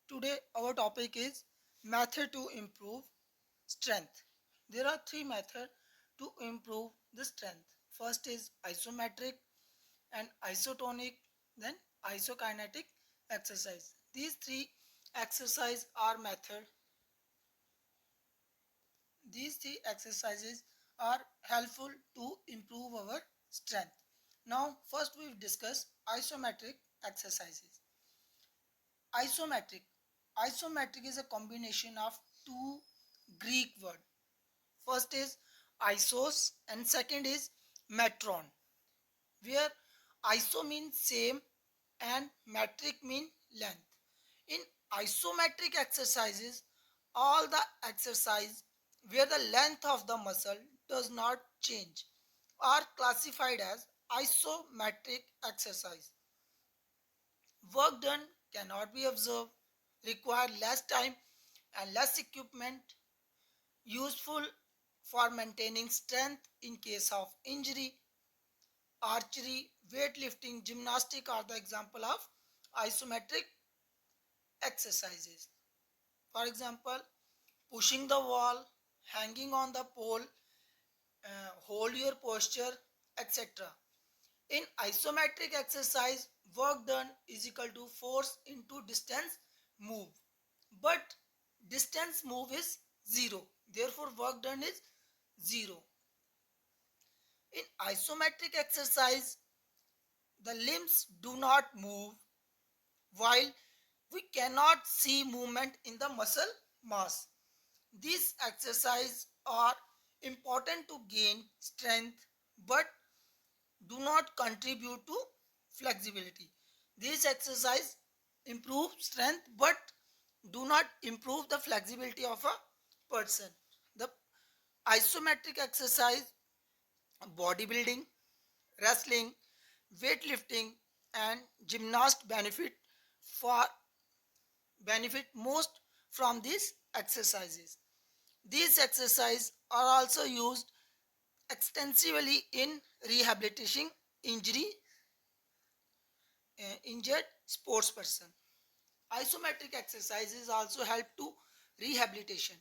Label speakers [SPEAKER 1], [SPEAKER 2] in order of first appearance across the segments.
[SPEAKER 1] Today our topic is method to improve strength. There are three methods to improve the strength. First is isometric and isotonic, then isokinetic exercise. These three exercise are method. These three exercises are helpful to improve our strength. Now first we discuss isometric exercises. Isometric. Isometric is a combination of two Greek words. First is isos and second is metron, where iso means same and metric means length. In isometric exercises, all the exercise where the length of the muscle does not change are classified as isometric exercise. Work done cannot be observed, require less time and less equipment, useful for maintaining strength in case of injury. Archery, weightlifting, gymnastic are the example of isometric exercises. For example, pushing the wall, hanging on the pole, hold your posture, etc. In isometric exercise, work done is equal to force into distance move. But distance move is 0. Therefore, work done is 0. In isometric exercise, the limbs do not move while we cannot see movement in the muscle mass. These exercises are important to gain strength but do not contribute to flexibility. These exercises improve strength but do not improve the flexibility of a person. The isometric exercise, bodybuilding, wrestling, weightlifting and gymnast for benefit most from these exercises. These exercises are also used extensively in rehabilitating injured sports person. Isometric exercises also help to rehabilitation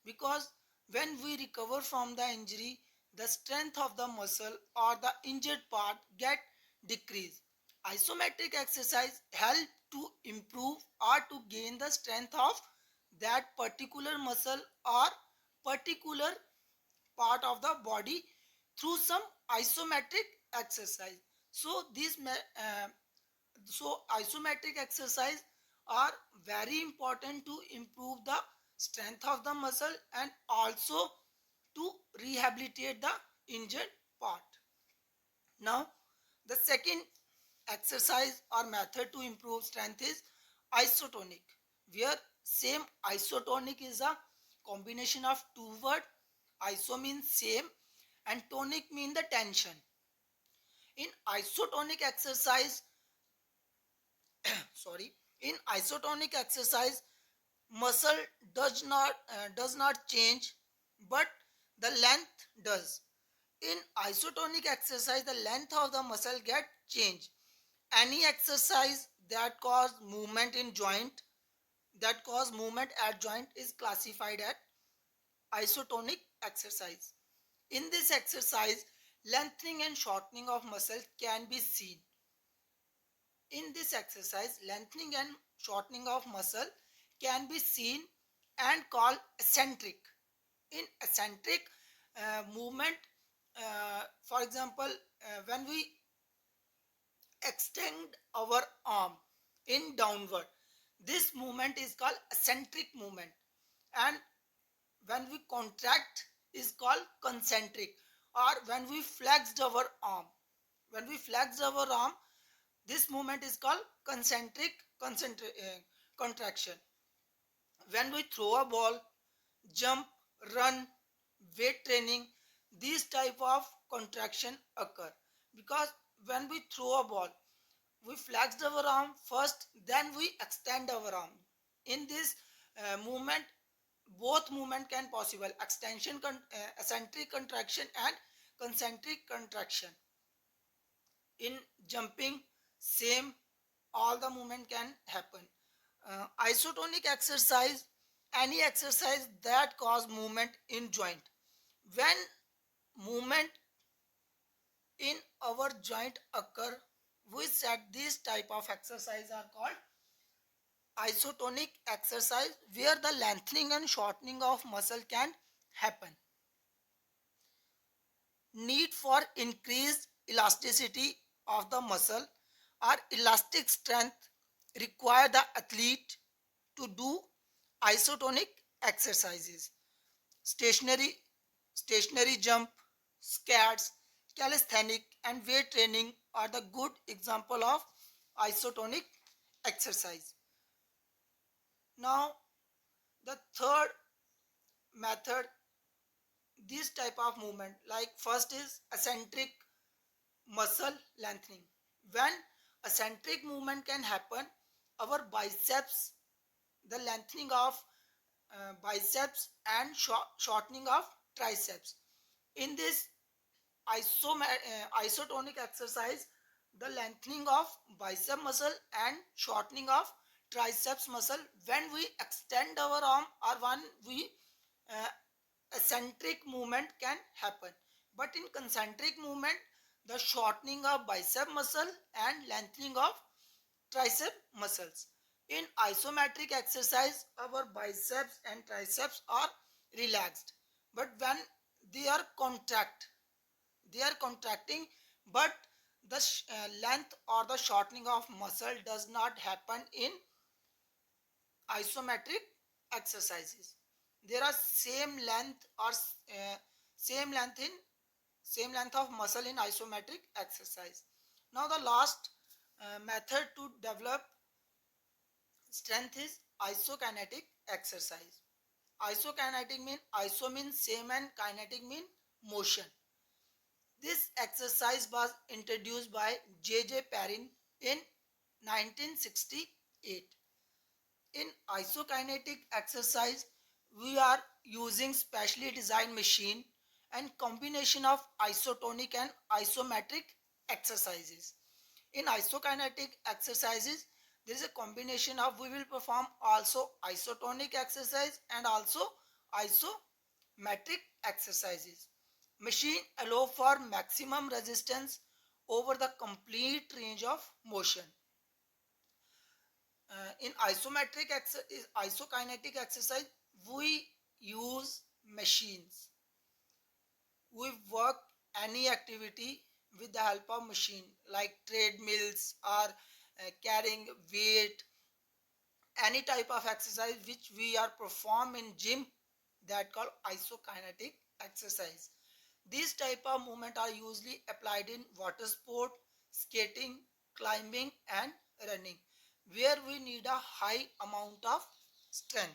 [SPEAKER 1] because when we recover from the injury, the strength of the muscle or the injured part get decreased. Isometric exercise help to improve or to gain the strength of that particular muscle or particular part of the body through some isometric exercise. So isometric exercise are very important to improve the strength of the muscle and also to rehabilitate the injured part. Now, the second exercise or method to improve strength is isotonic, where same isotonic is a combination of two words. Iso means same and tonic means the tension. In isotonic exercise, sorry, in isotonic exercise, muscle does not change, but the length does. In isotonic exercise, the length of the muscle get changed. Any exercise that cause movement at joint is classified as isotonic exercise. In this exercise, lengthening and shortening of muscle can be seen. In this exercise, lengthening and shortening of muscle can be seen and called eccentric. In eccentric movement, for example, when we extend our arm in downward, this movement is called eccentric movement, and when we contract is called concentric. Or when we flexed our arm, when we flex our arm, this movement is called contraction. When we throw a ball, jump, run, weight training, these type of contraction occur because when we throw a ball, we flex our arm first, then we extend our arm. In this movement, both movement can possible: eccentric contraction and concentric contraction. In jumping, same, all the movement can happen. Isotonic exercise, any exercise that cause movement in joint. When movement in our joint occur, we said this type of exercise are called isotonic exercise, where the lengthening and shortening of muscle can happen. Need for increased elasticity of the muscle or elastic strength require the athlete to do isotonic exercises. Stationary, stationary jump, scats, calisthenic, and weight training are the good example of isotonic exercise. Now, the third method, this type of movement, like first is eccentric muscle lengthening. When eccentric movement can happen, our biceps, the lengthening of biceps and shortening of triceps. In this isotonic exercise, the lengthening of bicep muscle and shortening of triceps muscle, when we extend our arm or when we uh, eccentric movement can happen. But in concentric movement, the shortening of bicep muscle and lengthening of tricep muscles. In isometric exercise, our biceps and triceps are relaxed. But when they are they are contracting, but the length or the shortening of muscle does not happen in isometric exercises. There are same length or same length in same length of muscle in isometric exercise. Now the last method to develop strength is isokinetic exercise. Isokinetic mean iso means same and kinetic mean motion. This exercise was introduced by J.J. Perrin in 1968. In isokinetic exercise, we are using specially designed machine and combination of isotonic and isometric exercises. In isokinetic exercises, there is a combination of we will perform also isotonic exercise and also isometric exercises. Machine allow for maximum resistance over the complete range of motion. In isokinetic exercise, we use machines. We work any activity with the help of machine like treadmills or carrying weight, any type of exercise which we are perform in gym, that called isokinetic exercise. These type of movement are usually applied in water sport, skating, climbing and running, where we need a high amount of strength.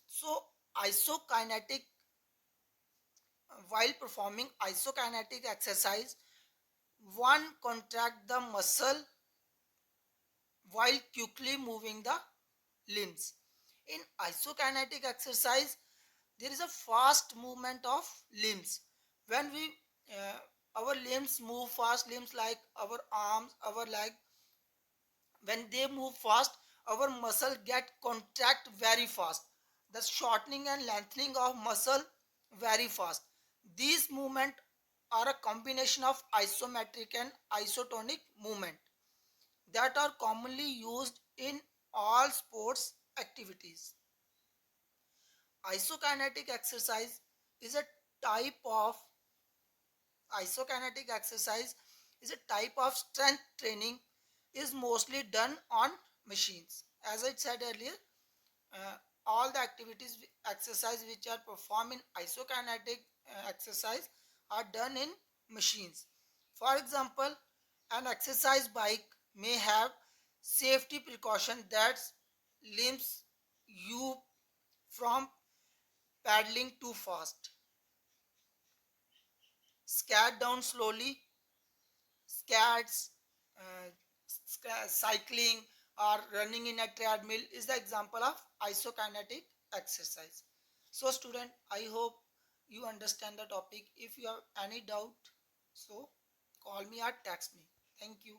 [SPEAKER 1] So isokinetic, while performing isokinetic exercise, one contract the muscle while quickly moving the limbs. In isokinetic exercise, there is a fast movement of limbs. When we our limbs move fast, limbs like our arms, our leg, when they move fast, our muscle get contract very fast. The shortening and lengthening of muscle very fast. These movement are a combination of isometric and isotonic movement that are commonly used in all sports activities. Isokinetic exercise is a type of isokinetic exercise is a type of strength training, is mostly done on machines. As I said earlier, uh, all the activities exercise which are performed in isokinetic exercise are done in machines. For example, an exercise bike may have safety precaution that limits you from paddling too fast. Scat down slowly, scats, uh, cycling or running in a treadmill is the example of isokinetic exercise. So student, I hope you understand the topic. If you have any doubt, so call me or text me. Thank you.